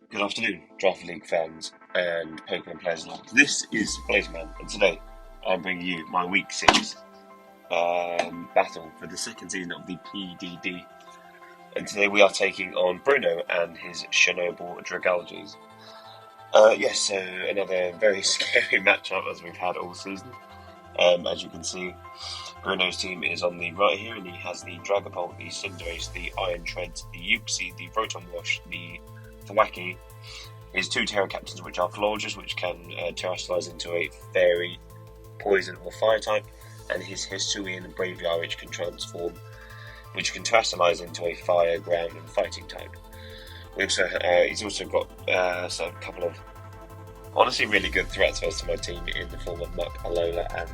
Good afternoon, Draft League fans and Pokemon players alike. This is Blazeman, and today I'm bringing you my Week 6 battle for the second season of the PDD. And today we are taking on Bruno and his Chernobyl Dragalges. Yes, so another very scary matchup as we've had all season. As you can see, Bruno's team is on the right here, and he has the Dragapult, the Cinderace, the Iron Treads, the Uxie, the Rotom Wash, the Thwackey, his two Terra Captains, which are Florges, which can terrestrialize into a Fairy, Poison, or Fire type, and his Hisuian and Greyveee, which can transform, which can terrestrialize into a Fire, Ground, and Fighting type. He's also got a couple of honestly really good threats versus my team in the form of Muck, Alola, and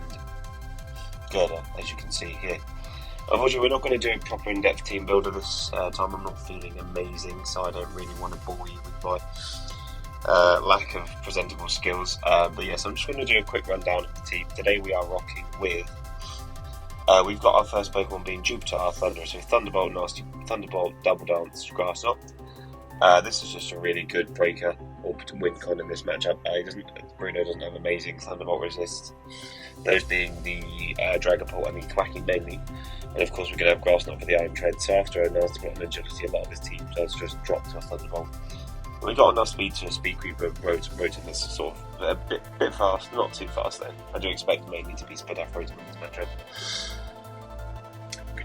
Gerda, as you can see here. Unfortunately, we're not going to do a proper in-depth team builder this time. I'm not feeling amazing, so I don't really want to bore you with my lack of presentable skills. But yes, I'm just going to do a quick rundown of the team. Today we are rocking with... we've got our first Pokemon being Jupiter, our Thunderer, so Thunderbolt, Thunderbolt, Double Dance, Grass Knot. This is just a really good breaker or win con in this matchup. Bruno doesn't have amazing Thunderbolt resists, those being the Dragapult and the Thwackey mainly. And of course we're going to have Grass Knot for the Iron Tread, so after a nasty bit of agility, a lot of his team does just drop to a Thunderbolt. And we got enough speed to a Speed Creeper. Rotom is sort of a bit fast, not too fast though. I do expect mainly to be split off Rotom in this matchup.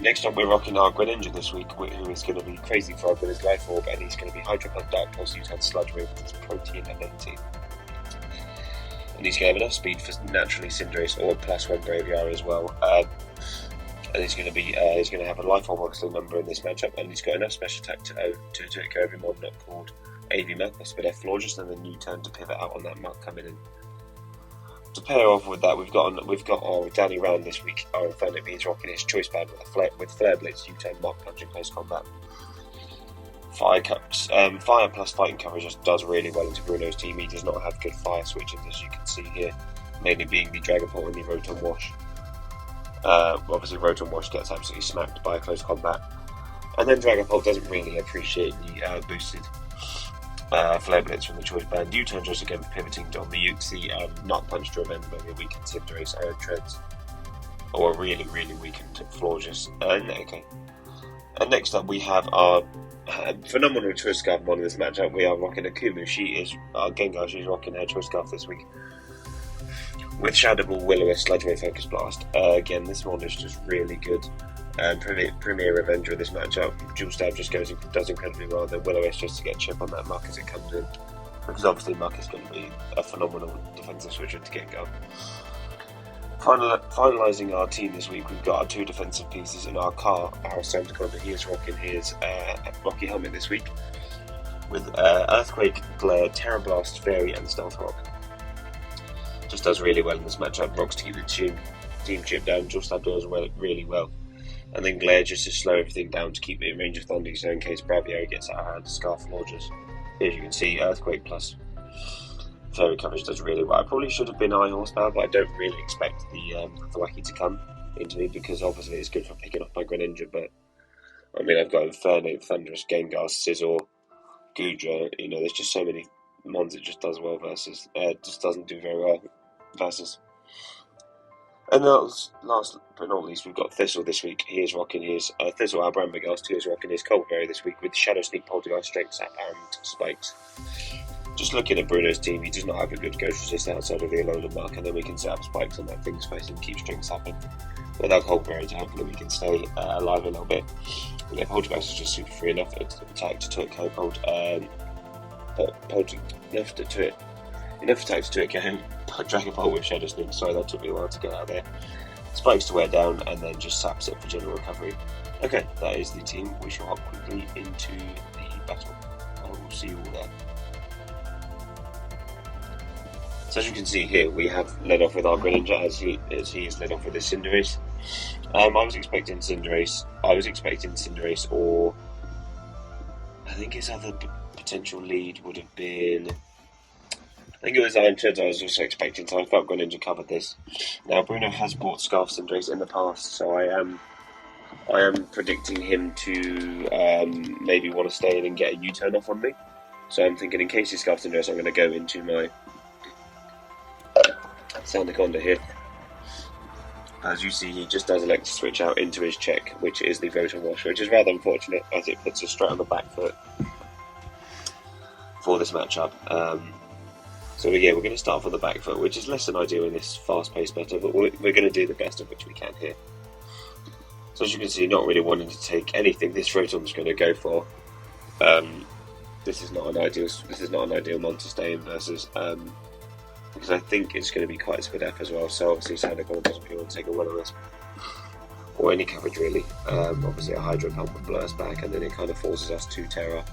Next up, we're rocking our Greninja this week, who is going to be crazy for with his Life Orb, and he's going to be Hydro Pump, Dark Pulse, U-Turn, Sludge Wave with his Protein Amenity. And he's going to have enough speed for naturally Cinderace or +1 Greyveee as well. And he's going to have a Life Orb obviously number in this matchup, and he's got enough special attack to take care of every mod not called AV Muck, a split F Florges, and then U-Turn to pivot out on that Muck coming in. To pair off with that, we've got our Danny Round this week. Our Inferno Bee is rocking his Choice Band with Flare Blitz, U-Turn, Mark Punch in close combat. Fire plus fighting coverage just does really well into Bruno's team. He does not have good fire switches, as you can see here, mainly being the Dragapult and the Rotom Wash. Obviously, Rotom Wash gets absolutely smacked by close combat, and then Dragapult doesn't really appreciate the boosted Flare Blitz from the Choice Band. U-Turn just again pivoting on the Uxie, Nut Punch to revenge maybe a weakened Cinderace, Iron Treads, or a really, really weakened Florges. Okay. And next up we have our phenomenal Choice Scarf mod in this matchup. We are rocking Akumu. Gengar, she's rocking her Choice Scarf this week with Shadow Ball, Will-O-Wisp, Sludge Wave, Focus Blast. Again, this mod is just really good. Premier Revenger in this matchup. Dual Stab just does incredibly well, and then Will-O-Wisp just to get chip on that Muck as it comes in, because obviously Muck is going to be a phenomenal defensive switcher to get going. Finalising our team this week, we've got our two defensive pieces in our car. Our Santa Commander, he is rocking his Rocky Helmet this week with Earthquake, Glare, Terra Blast, Fairy, and Stealth Rock. Just does really well in this matchup. Rocks to keep the team chip down. Dual Stab does really well. And then Glare just to slow everything down to keep me in range of Thunder, so in case Braviary gets out of hand, Scarf Lodges. Here you can see Earthquake plus Fairy coverage does really well. I probably should have been High Horsepower, but I don't really expect the Thwackey to come into me, because obviously it's good for picking off my Greninja, but I mean, I've got Inferno, Thunderous, Gengar, Scizor, Goodra, there's just so many mons it just does well versus, just doesn't do very well versus. And last but not least, we've got Thistle this week. He is rocking his Thistle, our Brambleghast, who is rocking his Coldberry this week with Shadow Sneak, Poltergeist, Strength Sap, and Spikes. Just looking at Bruno's team, he does not have a good Ghost Resist outside of the Alola Mark, and then we can set up Spikes on that thing's face and keep Strength Sapping. Without Coldberry to hopefully we can stay alive a little bit. Yeah, Poltergeist is just super free enough attack to it, Cold, enough attacks to it, get him. Dragapult with Shadow Sneak, sorry that took me a while to get out there. Spikes to wear down, and then just saps it for general recovery. Okay, that is the team. We shall hop quickly into the battle. I will see you all there. So as you can see here, we have led off with our Greninja as he is led off with his Cinderace. I was expecting Cinderace, or I think his other potential lead would have been, I think it was Iron Treads I was also expecting, so I felt Greninja covered this. Now Bruno has bought Scarf Cinderace in the past, so I am predicting him to maybe want to stay in and get a U-turn off on me. So I'm thinking, in case he scarfs Cinderace, I'm going to go into my Sandaconda here. As you see, he just does elect to switch out into his check, which is the Rotom Wash, which is rather unfortunate, as it puts us straight on the back foot for this matchup. So yeah, we're going to start from the back foot, which is less than ideal in this fast-paced meta, but we're going to do the best of which we can here. So as you can see, not really wanting to take anything this Rotom's going to go for. This is not an ideal mon to stay in versus, because I think it's going to be quite split up as well. So obviously Sandaconda doesn't really want to take a Will-O-Wisp or any coverage really. Obviously a Hydro Pump would blow us back, and then it kind of forces us to Terra.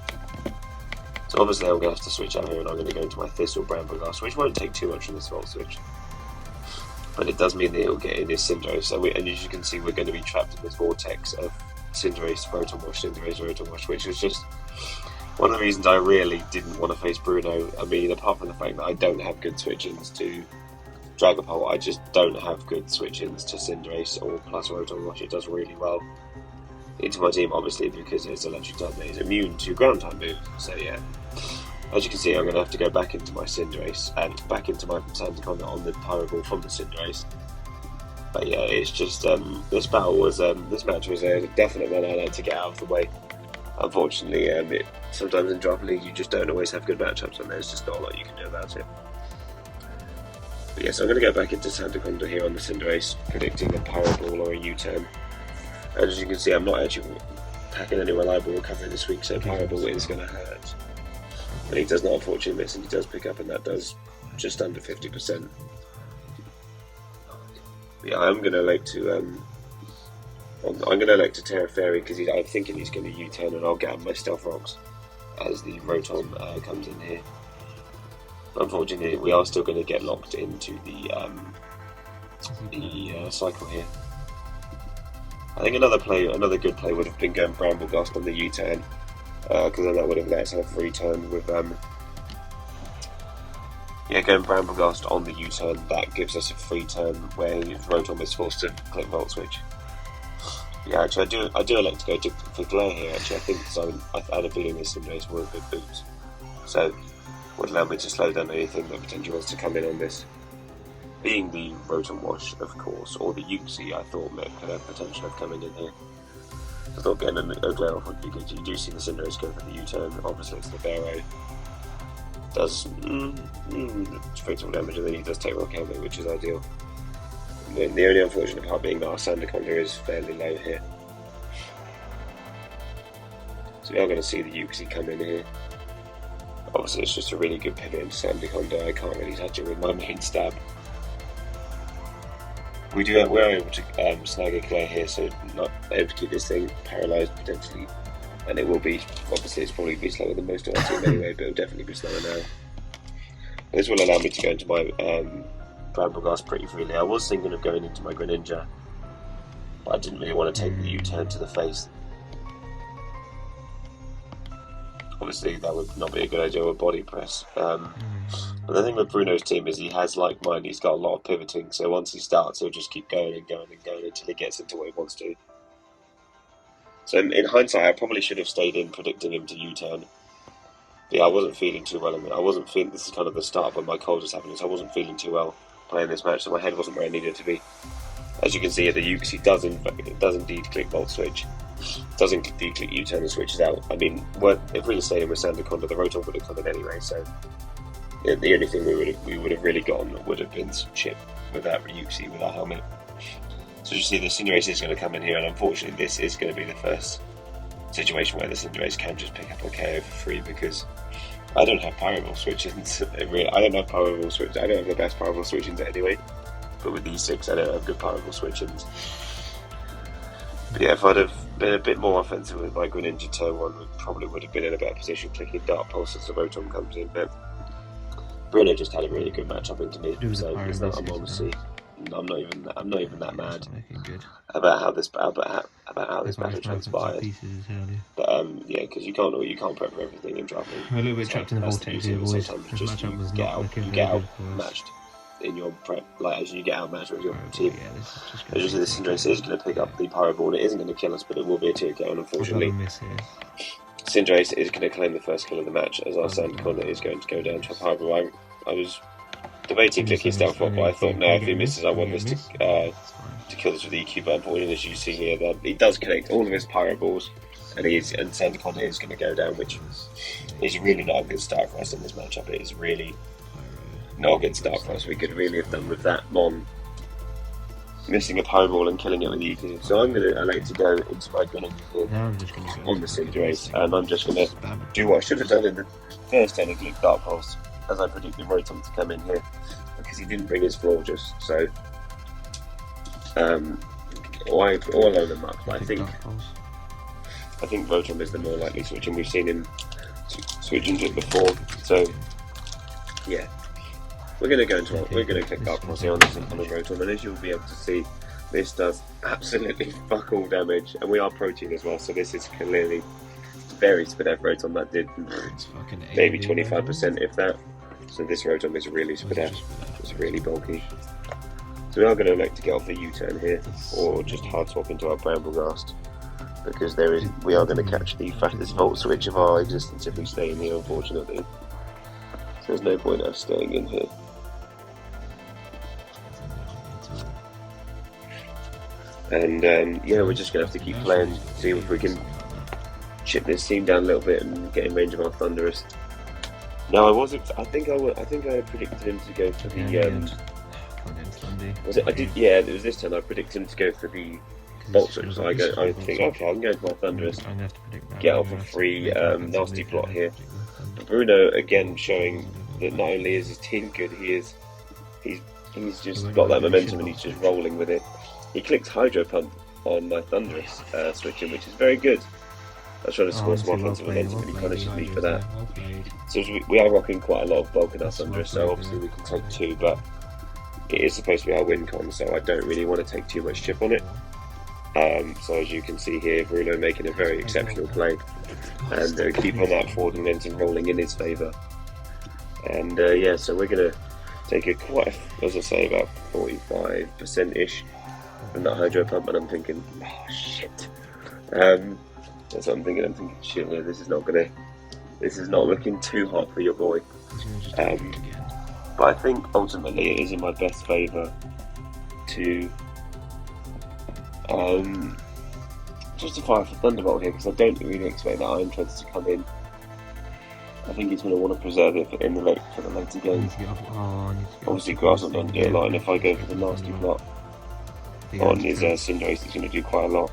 So obviously I'm going to have to switch out here, and I'm going to go into my Thistle Brambleghast, which won't take too much from this Volt Switch. But it does mean that it will get in this Cinderace, and as you can see, we're going to be trapped in this vortex of Cinderace, Rotom Wash, Cinderace, Rotom Wash, which is just one of the reasons I really didn't want to face Bruno. I mean, apart from the fact that I don't have good switch-ins to Dragapult, I just don't have good switch-ins to Cinderace or plus Rotom Wash. It does really well into my team, obviously, because it's electric type that is immune to ground type moves. So yeah, as you can see, I'm going to have to go back into my Cinderace and back into my Sandaconda on the Pyro Ball from the Cinderace. But yeah, it's just this match was a definite one I like to get out of the way. Unfortunately, sometimes in Draft League you just don't always have good matchups, and there's just not a lot you can do about it. But yes, I'm going to go back into Sandaconda here on the Cinderace, predicting a Pyro Ball or a U-turn. And as you can see, I'm not actually packing any reliable recovery this week, so Pyro Ball is going to hurt. But he does not unfortunately miss, and he does pick up, and that does just under 50%. But yeah, I'm going to elect to Terra Fairy, because I'm thinking he's going to U-turn, and I'll get out my Stealth Rocks as the Rotom comes in here. Unfortunately, we are still going to get locked into the cycle here. I think another good play would have been going Brambleghast on the U-turn, because then that would have let us have a free turn with going Brambleghast on the U-turn. That gives us a free turn where Rotom is forced to click Volt Switch. Yeah, actually, I do elect to go for Glare here. Actually, I think I had a feeling this Cinderace were a good boost, so would allow me to slow down anything that potentially wants to come in on this. Being the Rotom Wash, of course, or the Uxie, I thought could have potential of coming in here. I thought getting a Glare off would be good. You do see the Cinderace go for the U-turn. Obviously, it's the Barrow. Does fatal damage, and then he does take Rock Helmet, which is ideal. The only unfortunate part being that our Sandaconda is fairly low here. So we are going to see the Uxie come in here. Obviously it's just a really good pivot into Sandaconda. I can't really touch it with my main stab. We're able to snag a Glare here, so not able to keep this thing paralysed potentially. And it will be, obviously it's probably be slower than most of our team anyway, but it'll definitely be slower now. This will allow me to go into my Brambleghast pretty freely. I was thinking of going into my Greninja, but I didn't really want to take the U-turn to the face. Obviously that would not be a good idea with Body Press. But the thing with Bruno's team is he has, like mine, he's got a lot of pivoting, so once he starts he'll just keep going and going and going until he gets into what he wants to. So in hindsight I probably should have stayed in predicting him to U-turn. But yeah, I wasn't feeling too well. This is kind of the start when my cold was happening, so I wasn't feeling too well playing this match, so my head wasn't where I needed to be. As you can see here, the Uxie does indeed click Volt Switch. Doesn't click U-turn and switches out. I mean, if we had stayed in with Sandaconda, the Rotom would have come in anyway, so the only thing we would have really gotten would have been some chip with that Uxie with our helmet. So you see the Cinderace is going to come in here, and unfortunately this is going to be the first situation where the Cinderace can just pick up a KO for free, because I don't have Pyro Ball switch-ins. I don't have Pyro Ball switch. I don't have the best Pyro Ball switch-ins anyway. But with these 6, I don't have good Pyro Ball switch-ins. But yeah, if I'd have been a bit more offensive with my Greninja turn 1, we probably would have been in a better position clicking Dark Pulse as the Rotom comes in. But Bruno just had a really good matchup into me, so I'm honestly, I'm not even that mad about how this battle transpired. But yeah, because you can't prep for everything in Draft League. We're a little bit trapped in the vortex here, boys. Sometimes just you get out matched in your prep, like as you get out matched with your team. As you see, the Cinderace is going to pick up the Pyro Ball. It isn't going to kill us, but it will be a 2 KO, unfortunately. Cinderace is going to claim the first kill of the match, as our Sand Conda is going to go down to a Hyper. I was debating clicking Stealth Rock, but I thought, no, if he misses, I want this to kill this with the EQ, but unfortunately, as you see here, that he does connect all of his Pyro Balls, and Sand Conda is going to go down, which is really not a good start for us in this matchup. It is really not a good start for us. We could really have done with that Mon missing a Pyro Ball and killing it with the EQ. So I'm going to elect to go into my gun on the Cinderace, and I'm just going to do what I should have done in the first turn of League Dark Pulse, as I predicted Rotom to come in here, because he didn't bring his Florges, so all alone the muck, but I think Rotom is the more likely switch, and we've seen him switch into it before, so yeah. We're going to click Dark Pulse here on this incoming Rotom, and as you'll be able to see, this does absolutely fuck all damage, and we are Protein as well, so this is clearly very Spadef Rotom. That did maybe 25% if that, so this Rotom is really Spadef, it's really bulky. So we are going to elect to get off the U-turn here, or just hard swap into our Brambleghast, because we are going to catch the fattest Volt Switch of our existence if we stay in here, unfortunately. So there's no point us staying in here. And yeah, we're just going to have to keep playing, see if we can chip this team down a little bit and get in range of our Thundurus. No, I think I predicted him to go for the was it? I did. Yeah, it was this turn. I predicted him to go for the Volt Switch. So I think, okay, I'm going for my Thundurus. Get off a free nasty plot here. Bruno again showing that not only is his team good, he's just got that momentum and he's just rolling with it. He clicked Hydro Pump on my Thundurus switching, which is very good. I was trying to score some offensive momentum and he punishes me for that. So we are rocking quite a lot of bulk in our Thundurus, so obviously we can take 2, but it is supposed to be our win con, so I don't really want to take too much chip on it. So as you can see here, Bruno making a very exceptional play, and keep on that forward momentum rolling in his favour. And yeah, so we're going to take a as I say, about 45%-ish from that Hydro Pump, and I'm thinking, oh shit. That's what I'm thinking. I'm thinking, shit, no, this is not looking too hot for your boy. But I think ultimately it is in my best favour to justify for Thunderbolt here, because I don't really expect that Iron Treads to come in. I think he's going to want to preserve it for the later games. Obviously, Grass not going to do a lot, and if I go for the nasty plot on his Cinderace, he's going to do quite a lot.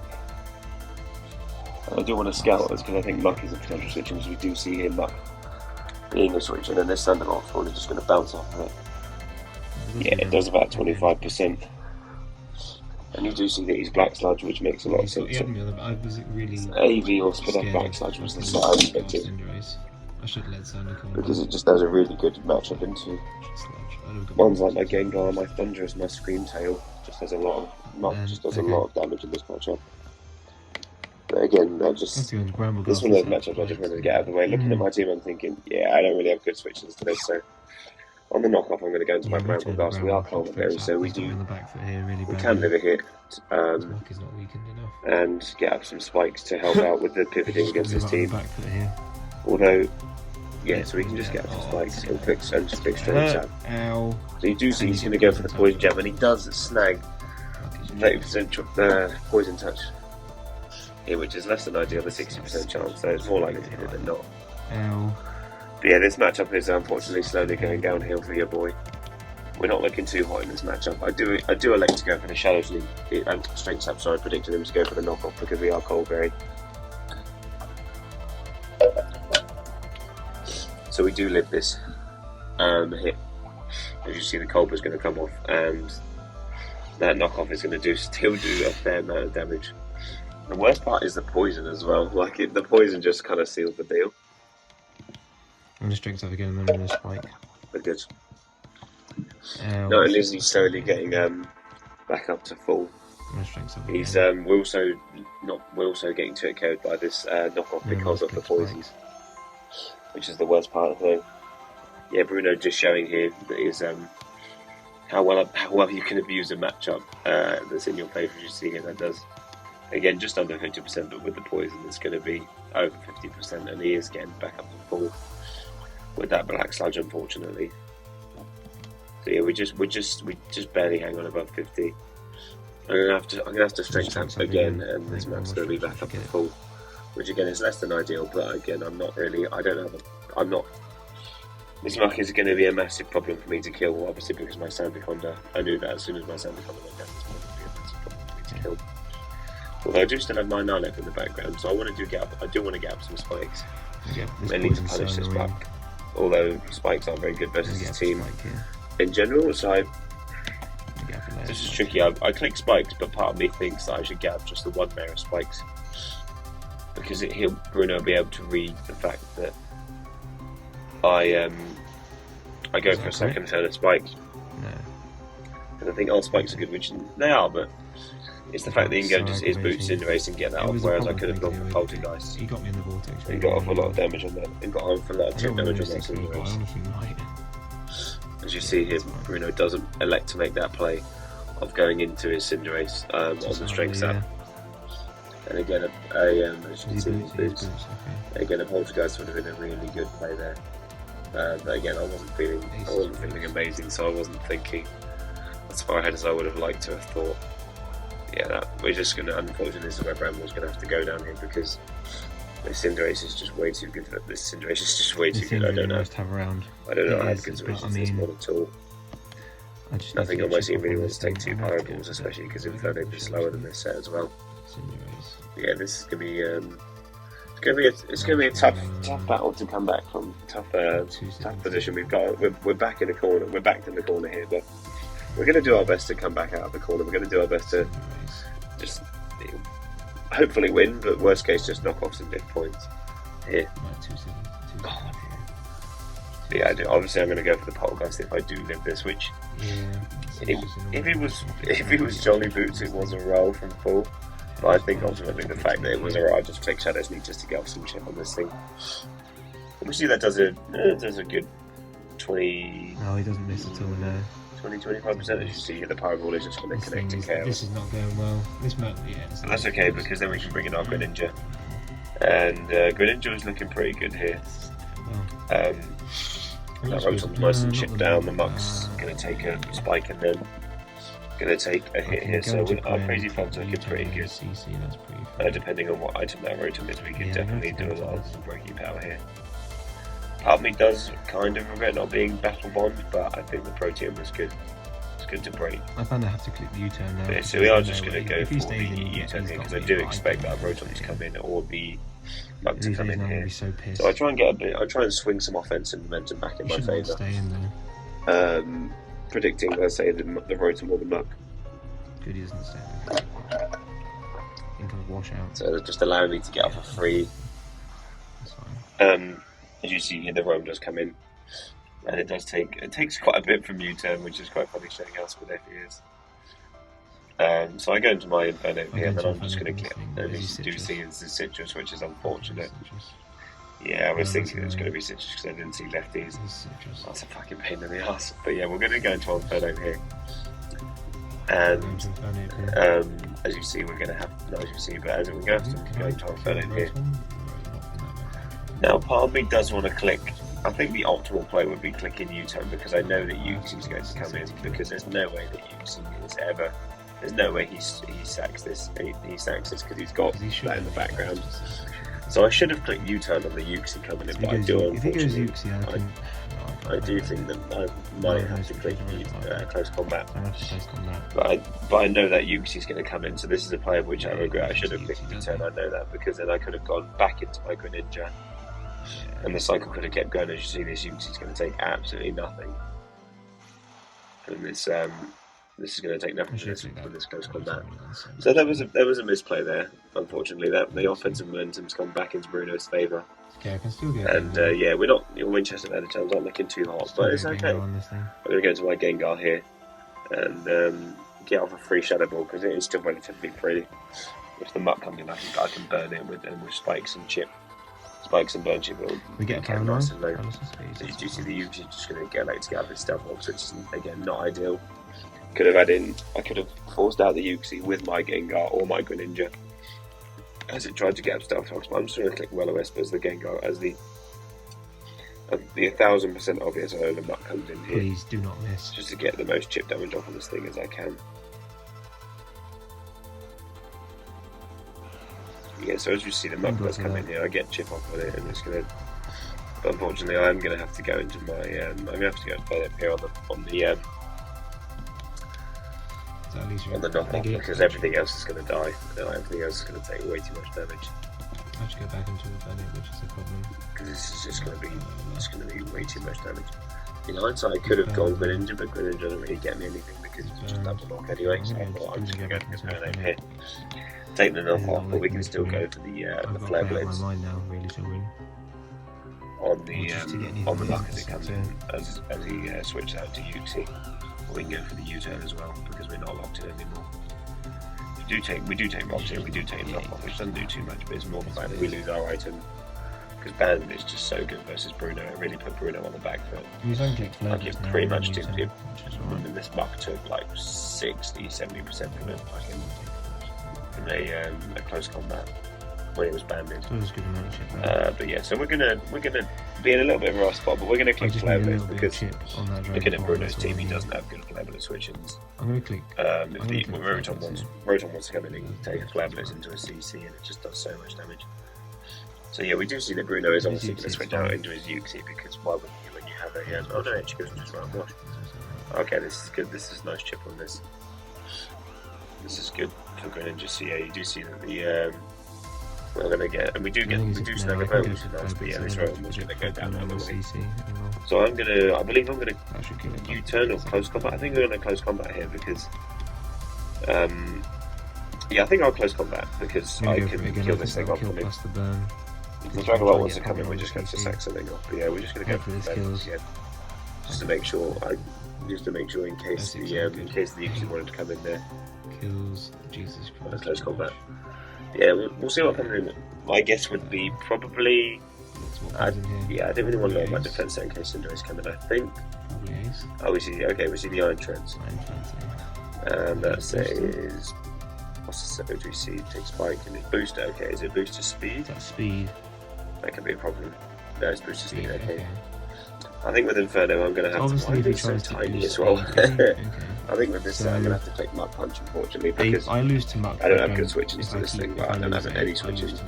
And I do want to scout this because I think Muck is a potential switch, because we do see here Muck being a switch, and then this Thunderbolt's probably just going to bounce off of it. Yeah, it does about 25%. And you do see that he's Black Sludge, which makes a lot of sense. AV or Spadef Black Sludge was the start I expected, because it just does a really good matchup into ones like my Gengar, my Thundurus, my Screamtail. Just does a lot of damage in this matchup. But again, this one of those matchups I just wanted to get out of the way. Looking at my team, I'm thinking, yeah, I don't really have good switches to this, so on the knockoff, I'm going to go into my Brambleghast. We are Cold Berry, so we can live a hit and get up some spikes to help out with the pivoting against this team. Although, yeah, so we can just get up some spikes and click and just click straight jab. So you do see he's going to go for the poison jab, and he does snag 30% poison touch here, which is less than ideal, the 60% chance, so it's more likely to hit it than not. But yeah, this matchup is unfortunately slowly going downhill for your boy. We're not looking too hot in this matchup. I do elect to go for the Shadows League straight up, so I predicted him to go for the knockoff because we are Cold Berry. So we do live this hit. As you see, the Colber's going to come off, and that knockoff is going to still do a fair amount of damage. The worst part is the poison as well. Like the poison just kind of sealed the deal. I'm just strength up again, and then I'm going to spike. But good. Not only is he slowly getting back up to full, he's we're also getting to it KO'd by this knockoff because of the poisons, which is the worst part of the thing. Yeah, Bruno just showing here that is how well you can abuse a matchup that's in your favour. As you see here, that does again just under 50%, but with the poison, it's going to be over 50%, and he is getting back up to full with that black sludge, unfortunately. So yeah, we just barely hang on above 50. I'm gonna have to strength up again, and this map's gonna be back up to full, which again is less than ideal. But again, This muck is going to be a massive problem for me to kill, obviously because my Sandaconda. I knew that as soon as my Sandaconda went down, this muck would be a massive problem for me to kill. Although I do still have my Nile in the background, so I do want to get up some spikes. Mainly to punish this muck. Although spikes aren't very good versus his team in general, so this is tricky. I click spikes, but part of me thinks that I should get up just the one layer of spikes, because Bruno will be able to read the fact that I go for a second turn of spikes. No. And I think all spikes are good, which they are, but it's the fact that he can go just his boots in the race and get that off, whereas I could have gone for Poltergeist. He got me in the vortex. He got off a lot of damage on that. He got off a lot of damage on that in the race. As you see here, Bruno doesn't elect to make that play of going into his Cinderace on the strength up. And again, as you can see his boots. Again, a Poltergeist would have been a really good play there. But again, I wasn't feeling amazing, so I wasn't thinking as far ahead as I would have liked to have thought. Yeah, we're just going to, unfortunately, this is where Bramwell's going to have to go down here, because this Cinderace is just way too good. This Cinderace is just way too good. I don't know how good Cinderace is this mod at all. I think on my team really wants to take 2 Powerbulls, especially because Inferno is slower than this set as well. Yeah, this is going to be it's going to be a tough battle to come back from. Tough position. We're back in the corner. We're backed in the corner here, but we're going to do our best to come back out of the corner. We're going to do our best to just hopefully win, but worst case just knock off some big points here. Yeah, obviously I'm going to go for the Poltergeist if I do live this, which if it was Jolly Boots, it was a roll from full. But I think ultimately the fact that it was alright, I just click ShadowStitch just to get off some chip on this thing. Obviously that does a good 20. No, he doesn't miss at all. No. 20-25%. As you see, the Powerball is just going to connect to KO. This is not going well. This map, so that's okay, because then we can bring in our Greninja, and Greninja is looking pretty good here. That Rotom's nice and chipped down. The Muck's going to take a spike and then going to take a hit here. So with our Crazy Fog's looking pretty good. Depending on what item that Rotom is, we can definitely do a lot of breaking power here. Part of me does kind of regret not being Battle Bond, but I think the Protean was good. It's good to break. I found I have to click the U-turn now. So we are just going to go for the U-turn here, because I do expect that Rotom to come in, or the Mug to come in here. So I try and I try and swing some offensive momentum back in my favour. Predicting, let's say, the Rotom or the Mug. Good, he doesn't stay. Think of wash out. So just allowing me to get off a free. That's fine. As you see here, the Roam does come in, and it takes quite a bit from U-turn, which is quite funny showing how split he is. So I go into my Inferno here, and then I'm just going to click. And you do see it's the Citrus, which is unfortunate. Yeah, I was thinking it was going to be Citrus because I didn't see lefties. That's a fucking pain in the ass. But yeah, we're going to go into Inferno here. And as you see, we're going to have, not as you see, but as we're going to go into Inferno here. Now, part of me does want to click. I think the optimal play would be clicking U-turn, because I know that Yuxi's going to come in, because there's no way that Yuxi is ever. There's no way he sacks this. He sacks this because he's got that in the background. So I should have clicked U-turn on the Yuxi coming in, but I do unfortunately. I do think that I might have to click close combat. But I know that Yuxi's going to come in, so this is a play of which I regret. I should have clicked U-turn. I know that, because then I could have gone back into my Greninja. And the cycle could have kept going. As you see, this Yuxi's going to take absolutely nothing. And this is going to take nothing for this close combat. So there was a misplay there, unfortunately. That the offensive momentum's come back into Bruno's favour. Okay, I can still get. And yeah, we're not. Your Winchester Medichams aren't looking too hot, but it's okay. I'm going to go into my Gengar here and get off a free Shadow Ball, because it is still relatively free. If the Muck comes in, I can burn it with spikes and chip. Spikes and burn chip. We get a camera. So you do see the Yugi just going to get to get out of his stealth box, which is again not ideal. I could have forced out the Yuxi with my Gengar or my Greninja, as it tried to get up Stealth Fox, but I'm just going to click Well Wisp as the Gengar, as the 1000% obvious hole and Muck comes in here. Please do not miss. Just to get the most chip damage off on this thing as I can. Yeah, so as you see the Muck does come in here, I get chip off on it, and it's going to. But unfortunately, I'm going to have to go into my. I'm going to have to go further up here on the knock-off because everything else is going to die. Everything else is going to take way too much damage. I have to go back into the Bennett, which is a problem. Because this is just going to be way too much damage. In hindsight, I could have gone Greninja, but Greninja doesn't really get me anything because it's just double knock anyway. So I'm just going to go for the Bennett here. Take the knock off, but we can still go for the Flare Blades. My mind now, really, to win. On the Muck as it comes in, as he switches out to Uxie. Or we can go for the U-turn as well, because we're not locked in anymore. We do take rocks here, we do take knock off, which doesn't do too much, but it's more the fact that we lose our item. Because Band is just so good versus Bruno, it really put Bruno on the back foot. Like it pretty much took him. And this Muck took like 60-70% from it, like in a close combat when it was banded. But yeah, so we're gonna be in a little bit of a rough spot, but we're gonna click Flare Blades because looking at Bruno's team, he doesn't have good Flare Blade switch-ins. I'm gonna click. If Rotom wants to come in, he can take a Flare Blades into a CC, and it just does so much damage. So yeah, we do see that Bruno is obviously going to switch out into his Uxie because why wouldn't you when you have a? Oh no, it goes just round wash. Okay, this is good. This is a nice chip on this. This is good for Greninja. So yeah, you do see that the we're gonna get, and we do snag a vote, which is nice. But yeah, this Rotom was gonna go down the other way. So I believe I'm gonna U-turn or close combat. I think we're gonna close combat here because, yeah, I think I'll close combat because I can kill this thing off on him. If the Dragon Ball wants to come in, we're just going to sack something off. But yeah, we're just going to go for the kills again, just to make sure. In case the Uxie wanted to come in there. Kills, Jesus Christ. Close combat. Yeah, we'll see what comes in. My guess would be probably. I don't really want to lower my defense set in case Cinder is coming. I think. Probably Ace. Oh, we see the Iron Trance. And that says. What's the OGC? Take Spike and it's booster. Okay, is it booster speed? That's speed. That could be a problem. No, it's booster speed. Okay. I think with Inferno, I'm going to have to. Why is so tiny as well? I think with this, I'm going to have to take Muck Punch, unfortunately, because I lose to Muck. I don't have good switches to this thing, but I don't have any switches. The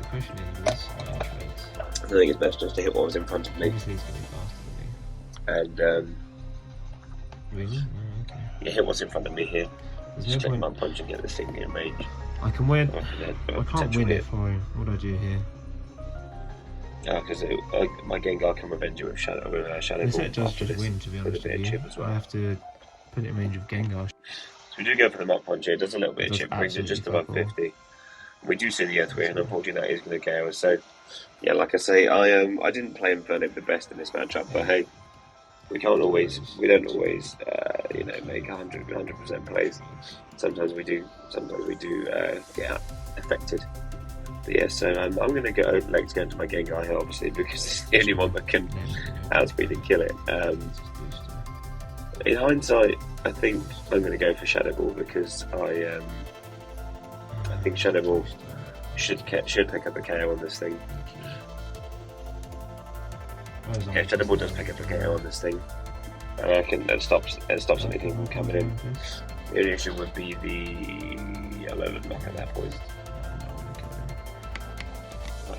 question is, I think it's best just to hit what was in front of me. Obviously, it's going to be faster than me. And really? Oh, okay. Yeah, hit what's in front of me here. Just take Muck Punch and get this thing in range. I can win. I can't win it for him. What do I do here? Because my Gengar can revenge you with Shadow Ball. This set does just win, to be honest with you. I have to put it in range of Gengar. So we do go for the Muck Punch here. It does a little bit of chip, brings it just above 50. We do see the Earthquake, and unfortunately that is going to KO us. So, yeah, like I say, I didn't play Inferno the best in this matchup, but hey, we don't always, make 100% plays. Sometimes we do get affected. But yeah, so I'm going to go legs go into my Gengar here, obviously, because it's the only one that can outspeed and kill it. In hindsight, I think I'm going to go for Shadow Ball because I think Shadow Ball should pick up a KO on this thing. Yeah, Shadow Ball does pick up a KO on this thing. And I can it stops anything from coming in. The only issue would be the yellow knock at that point. I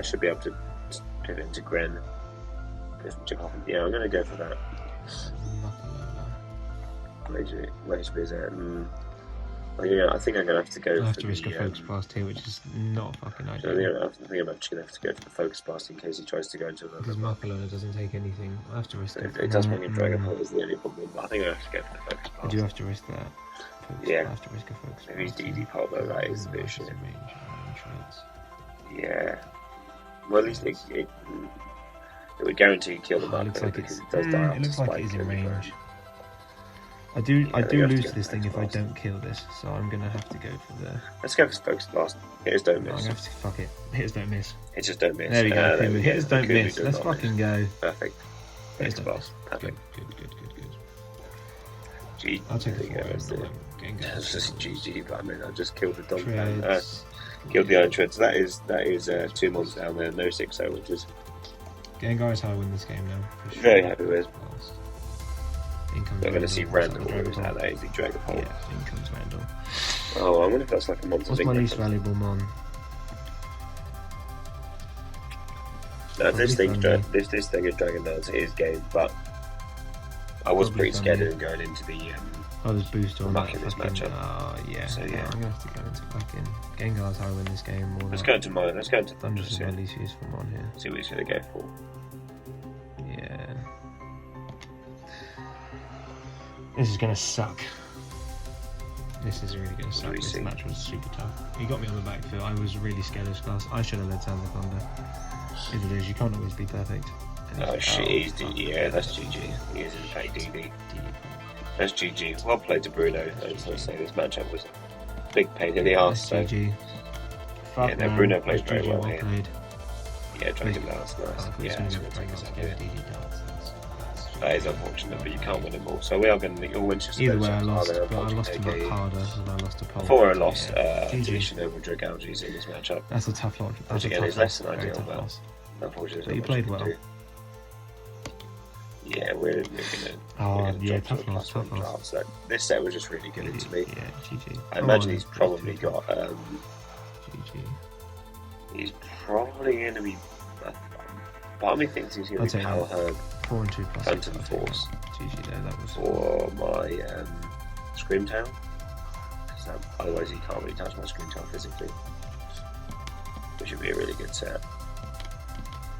should be able to put it into Gren. Yeah, I'm going to go for that. Where's his I think I'm going to have to go for I have to risk a Focus Blast here, which is not fucking ideal. I think I'm actually going to have to go for the Focus Blast in case he tries to go into another. Because Marcolona doesn't take anything. I have to risk it. It does bring in Dragon Ball is the only problem, but I think I have to go for the Focus Blast. I do have to risk that. Yeah. I have to risk a Focus Blast. Maybe he's DD Pulp though, that is a bit shit. Yeah. Well, at least it would guarantee kill the Marcolona because it does die after It looks like it is in range. I do lose this thing if I don't kill this, so I'm gonna have to go for the. Let's go for Focus Blast. Hitters don't miss. I'm gonna have to fuck it. Hitters don't miss. Hitters don't miss. There we go. Hitters don't miss. Let's fucking go. Perfect. Hitters don't miss. Perfect. Good. I'll take the It's just GG, but I mean, I just killed the dog. Killed the Iron Tread. So that is 2 months down there. No 6-0, which is Gengar is how I win this game now. For sure. very happy with. Incomes We're going to see random Dragon moves out there. Is he Dragon Ball? Yeah, incomes random. Oh, I wonder if that's like a monster. What's my least valuable mon? No, this thing is Dragon Dance. It is game, but I was pretty scared of him going into the. There's boost on that in this fucking, matchup. yeah. So, yeah. I'm gonna have to go into fucking Gengar's how I win this game. More Let's go into I'm Thunder just my soon. least useful mon here. See what he's going to go for. Yeah. This is gonna suck. This is really gonna suck. This match was super tough. He got me on the back foot. I was really scared of this class. I should have led Sandaconda. It is. You can't always be perfect. Oh shit, yeah, that's GG. He is in fact DD. That's GG. Well played to Bruno. I was going to say this matchup was a big pain in the arse. So. GG. Yeah, no, Bruno plays very well here. Played. Yeah, Dragon Dance, nice. Yeah, that's what that is unfortunate, but you can't win them all. So we are going to all Winchester. Either way, I lost, but I lost to Harder and I lost to Pole. Before I lost position over Dragalges in this matchup. That's a tough lot. Which again is less than ideal, but unfortunately, but you played well. Yeah, we're gonna tough loss. So this set was just really good to me. Yeah, GG. I imagine he's probably got GG. He's probably going to be. Part of me thinks he's going to be Power Herb. 4 and 2 plus. Phantom Force. GG there, that was. Or my Screamtail. Otherwise, he can't really touch my Screamtail physically. Which would be a really good set.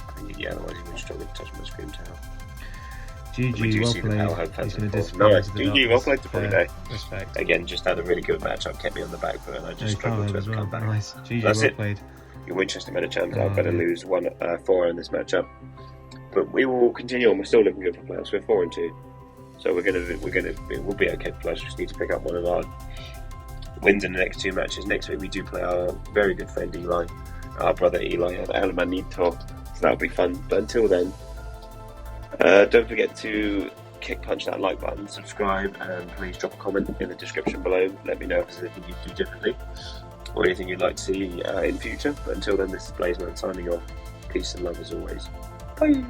I think, yeah, otherwise he would struggle to touch my Screamtail. GG, well played. He's going to nice. GG, well played to Bruno. Respect. Again, just had a really good matchup, kept me on the back foot, and I just struggled to come back. Nice. GG, that's well it. Played. Your Winchester Medichams are better lose 4 in this matchup, but we will continue on. We're still looking good for playoffs. We're 4 and 2, so we'll be okay for playoffs. Just need to pick up one of our wins in the next 2 matches. Next week we do play our very good friend Eli, our brother Eli at El Manito, so that'll be fun. But until then, don't forget to punch that like button, subscribe, and please drop a comment in the description below. Let me know if there's anything you'd do differently or anything you'd like to see in future. But until then, this is Blazeman signing off. Peace and love as always. Bye!